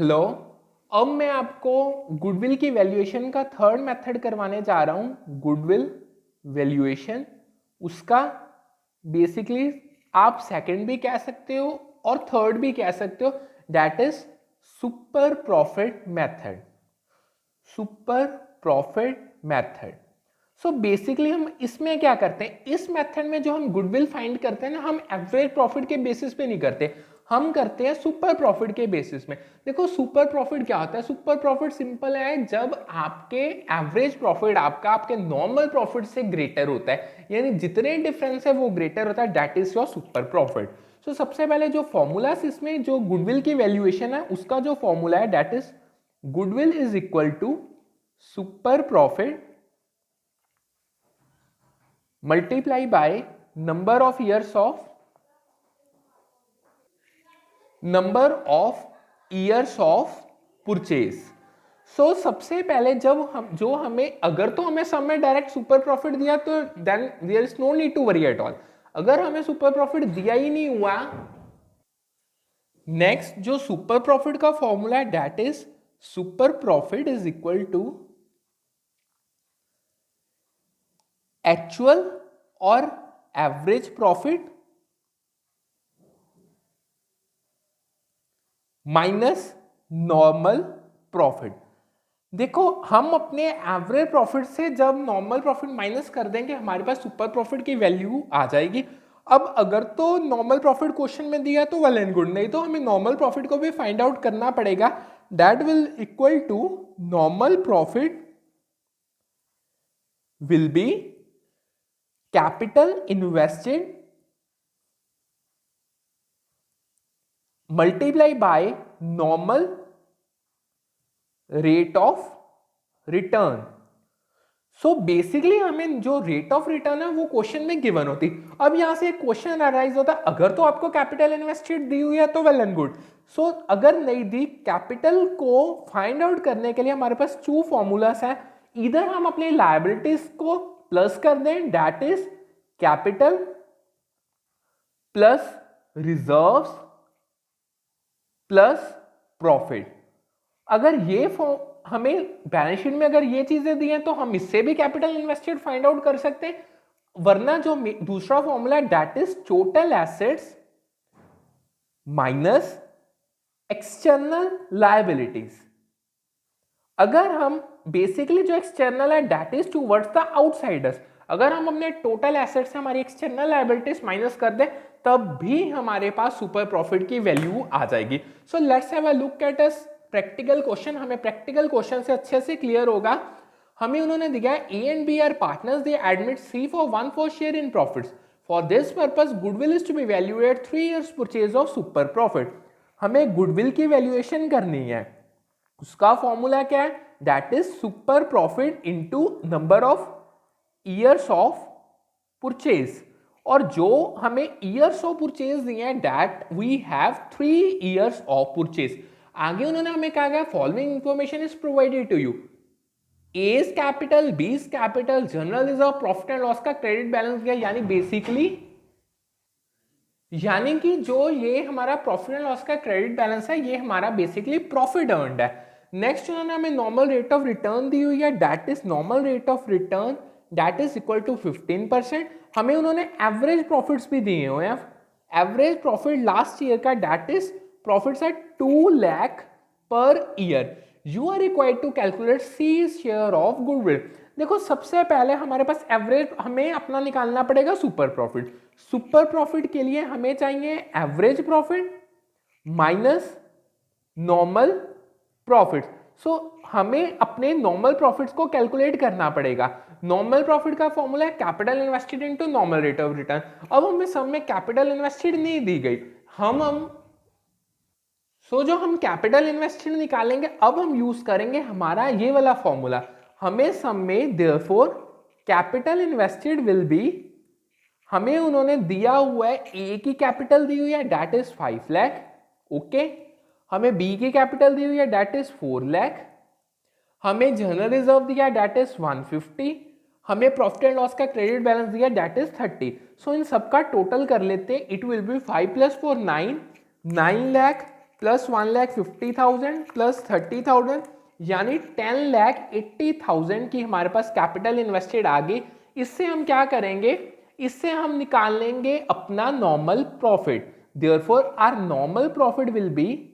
Hello. अब मैं आपको गुडविल की वैल्यूएशन का थर्ड मेथड करवाने जा रहा हूं। गुडविल वैल्यूएशन, उसका बेसिकली आप सेकंड भी कह सकते हो और थर्ड भी कह सकते हो, that is super profit method. Super profit method. So basically हम इसमें क्या करते हैं, इस मेथड में जो हम गुडविल फाइंड करते हैं ना, हम एवरेज प्रॉफिट के बेसिस पे नहीं करते, हम करते हैं सुपर प्रॉफिट के बेसिस में। देखो सुपर प्रॉफिट क्या होता है, सुपर प्रॉफिट सिंपल है, जब आपके एवरेज प्रॉफिट आपका आपके नॉर्मल प्रॉफिट से ग्रेटर होता है, यानी जितने डिफरेंस है वो ग्रेटर होता है, that is your super profit. So सबसे पहले जो फॉर्मूला इसमें जो गुडविल की वैल्यूएशन है उसका जो फॉर्मूला है, that is goodwill is equal to super profit multiply by number of years of purchase. So सबसे पहले जब हम जो हमें अगर तो हमें सब में डायरेक्ट सुपर प्रॉफिट दिया तो then there is no need to worry at all. अगर हमें सुपर प्रॉफिट दिया ही नहीं हुआ, नेक्स्ट जो सुपर प्रॉफिट का फॉर्मूला है, that is super profit is equal to actual और average profit minus normal profit. देखो हम अपने एवरेज प्रॉफिट से जब नॉर्मल प्रॉफिट माइनस कर देंगे, हमारे पास सुपर प्रॉफिट की वैल्यू आ जाएगी। अब अगर तो नॉर्मल प्रॉफिट क्वेश्चन में दिया तो वेल एंड गुड, नहीं तो हमें नॉर्मल प्रॉफिट को भी फाइंड आउट करना पड़ेगा। That will equal to normal profit will be capital invested multiply by normal rate of return. So basically हमें जो रेट ऑफ रिटर्न है वो क्वेश्चन में गिवन होती। अब यहां से एक क्वेश्चन अराइज होता है, अगर तो आपको कैपिटल इन्वेस्टेड दी हुई है तो वेल एंड गुड। सो अगर नहीं दी, कैपिटल को फाइंड आउट करने के लिए हमारे पास टू फॉर्मूलास है। इधर हम अपनी लायबिलिटीज को प्लस कर दें, that is capital plus reserves plus profit. अगर ये हमें बैलेंस शीट में अगर ये चीजें दी हैं तो हम इससे भी कैपिटल इन्वेस्टेड फाइंड आउट कर सकते हैं, वरना जो दूसरा फॉर्मूला है, that is total assets minus external liabilities. अगर हम बेसिकली जो एक्सटर्नल है, that is towards the outsiders. अगर हम अपने टोटल एसेट्स से हमारी एक्सटर्नल लायबिलिटीज माइनस कर दें, तब भी हमारे पास सुपर प्रॉफिट की वैल्यू आ जाएगी। So let's have a look at a practical question. हमें प्रैक्टिकल क्वेश्चन से अच्छे से क्लियर होगा। हमें उन्होंने दिया है A and B are partners, they admit C for 1/4 share in profits. For this purpose goodwill is to be valuate 3 years purchase of super profit. हमें गुडविल की वैल्यूएशन करनी है, उसका फॉर्मूला क्या है, that is super profit into number of years of purchase. और जो हमें ईयर्स ऑफ परचेज दिए हैं, that we have 3 years of purchase. आगे उन्होंने हमें कहा गया following information is provided to you, A is capital, B is capital, general reserve, profit and loss का क्रेडिट बैलेंस दिया, यानी बेसिकली यानी कि जो ये हमारा प्रॉफिट एंड लॉस का क्रेडिट बैलेंस है, ये हमारा बेसिकली प्रॉफिट अर्न्ड है। नेक्स्ट उन्होंने हमें नॉर्मल रेट ऑफ रिटर्न दी हुई है, that is normal rate of return that is equal to 15%। हमें उन्होंने एवरेज प्रॉफिट्स भी दिए हुए हैं। एवरेज प्रॉफिट लास्ट ईयर का, that is profits at 2 lakh per year. You are required to calculate C share of goodwill. देखो सबसे पहले हमारे पास एवरेज हमें अपना निकालना पड़ेगा सुपर प्रॉफिट। सुपर प्रॉफिट के लिए हमें चाहिए average profit minus normal profit. So हमें अपने नॉर्मल प्रॉफिट्स को कैलकुलेट करना पड़ेगा। नॉर्मल प्रॉफिट का फॉर्मूला है capital invested into normal rate of return. अब हमें सब में कैपिटल इन्वेस्टेड नहीं दी गई, जो हम कैपिटल इन्वेस्टेड निकालेंगे, अब हम यूज करेंगे हमारा ये वाला फॉर्मूला। हमें सम में therefore capital invested will be, हमें उन्होंने दिया हुआ है ए की कैपिटल दी हुई है, दैट इज 5 lakh। ओके, हमें बी की कैपिटल दी हुई है, दैट इज 4 lakh। हमें जनरल रिजर्व दिया है, दैट इज 150। हमें प्रॉफिट एंड लॉस का क्रेडिट बैलेंस दिया, दैट इज 30। सो इन सबका टोटल कर लेते हैं, it will be 5 + 4 9 lakh plus 1,50,000 plus 30,000 यानी 10,80,000 की हमारे पास कैपिटल इन्वेस्टेड आ गई। इससे हम क्या करेंगे, इससे हम निकाल लेंगे अपना normal profit. Therefore our normal profit will be,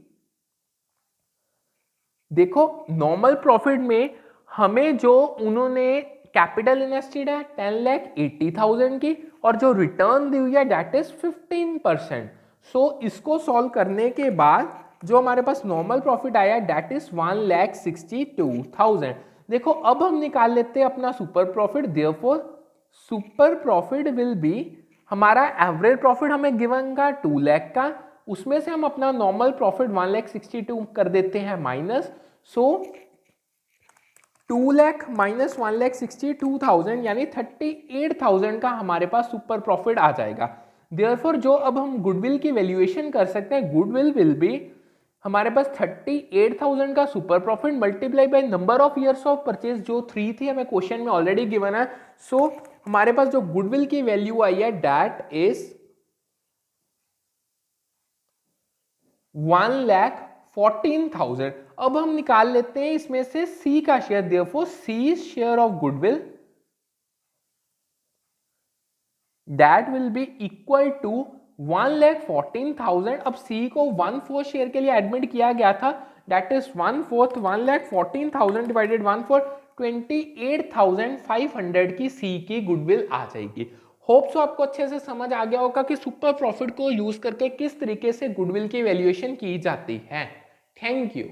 देखो नॉर्मल प्रॉफिट में हमें जो उन्होंने कैपिटल इन्वेस्टेड है 10,80,000 की और जो रिटर्न दी हुई है दैट इज 15%। सो इसको सॉल्व करने के बाद जो हमारे पास नॉर्मल प्रॉफिट आया दैट इज 1,62,000। देखो अब हम निकाल लेते हैं अपना super profit. Therefore super profit will B, हमारा एवरेज प्रॉफिट हमें गिवन का 2 लाख का, उसमें से हम अपना नॉर्मल प्रॉफिट 1,62 कर देते हैं माइनस। सो 2 लाख माइनस 1,62,000 यानी 38,000 का हमारे पास सुपर प्रॉफिट आ जाएगा। देयरफॉर जो अब हम गुडविल की वैल्यूएशन कर सकते हैं, गुडविल विल बी हमारे पास 38,000 का super profit multiply by number of years of purchase जो 3 थी, हमें क्वेश्चन में ऑलरेडी गिवन है। सो हमारे पास जो गुडविल की वैल्यू आई है दैट इज 1,14,000। अब हम निकाल लेते हैं इसमें से सी का share. Therefore C share of goodwill that will be equal to 1,14,000। अब सी को 1/4 शेयर के लिए एडमिट किया गया था, दैट इज 1/4 1,14,000 डिवाइडेड 1/4 28,500 की सी की गुडविल आ जाएगी। होप सो आपको अच्छे से समझ आ गया होगा कि सुपर प्रॉफिट को यूज करके किस तरीके से गुडविल की वैल्यूएशन की जाती है। Thank you.